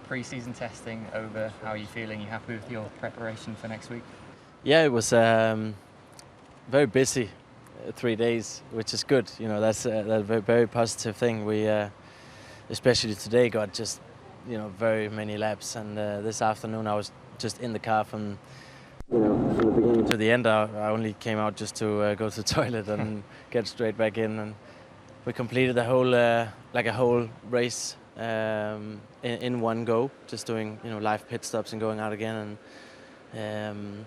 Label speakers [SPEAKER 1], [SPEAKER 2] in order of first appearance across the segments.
[SPEAKER 1] pre-season testing over. How are you feeling? You happy with your preparation for next week?
[SPEAKER 2] Yeah, it was very busy 3 days, which is good. You know, that's a very positive thing. We, especially today, got just very many laps, and this afternoon I was just in the car from from the beginning to the end. I only came out just to go to the toilet and get straight back in, and we completed the whole a whole race in one go, just doing live pit stops and going out again, and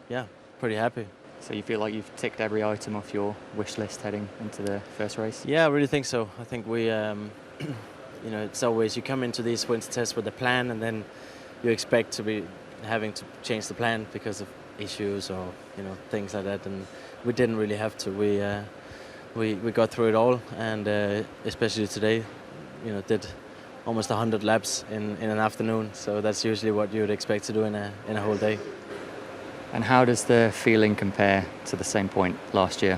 [SPEAKER 2] yeah, pretty happy.
[SPEAKER 1] So you feel like you've ticked every item off your wish list heading into the first race?
[SPEAKER 2] Yeah, I really think so. I think we, it's always you come into these winter tests with a plan, and then you expect to be having to change the plan because of issues or things like that, and we didn't really have to. We got through it all, and especially today, did almost 100 laps in an afternoon. So that's usually what you would expect to do in a whole day.
[SPEAKER 1] And how does the feeling compare to the same point last year?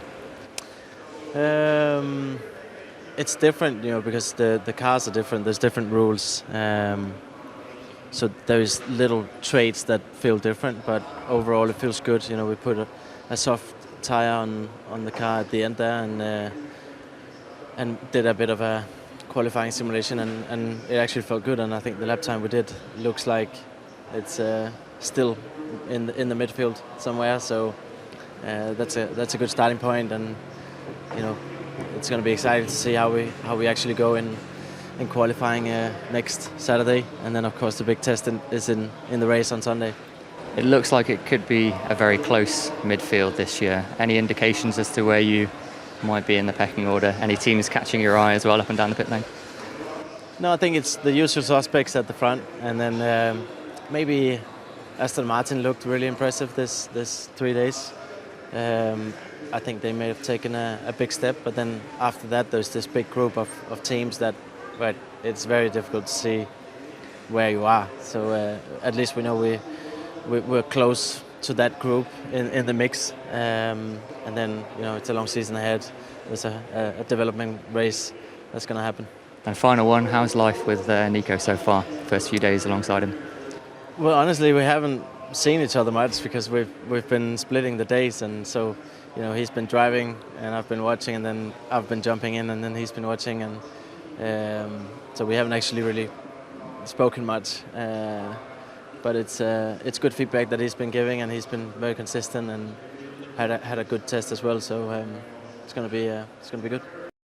[SPEAKER 2] It's different, because the cars are different. There's different rules. So there's little traits that feel different, but overall it feels good. We put a soft tire on the car at the end there, and did a bit of a qualifying simulation, and it actually felt good. And I think the lap time we did looks like it's still in the midfield somewhere. So that's a good starting point, and it's going to be exciting to see how we actually go in qualifying next Saturday, and then of course the big test is in the race on Sunday.
[SPEAKER 1] It looks like it could be a very close midfield this year. Any indications as to where you might be in the pecking order? Any teams catching your eye as well up and down the pit lane?
[SPEAKER 2] No, I think it's the usual suspects at the front, and then maybe Aston Martin looked really impressive this 3 days. I think they may have taken a big step, but then after that there's this big group of teams that it's very difficult to see where you are. So at least we know we're close to that group in the mix, and then it's a long season ahead. There's a development race that's going to happen.
[SPEAKER 1] And final one, how's life with Nico so far? First few days alongside him.
[SPEAKER 2] Well, honestly, we haven't seen each other much because we've been splitting the days, and so he's been driving and I've been watching, and then I've been jumping in and then he's been watching, and so we haven't actually really spoken much. But it's good feedback that he's been giving, and he's been very consistent and had a good test as well. So it's going to be good.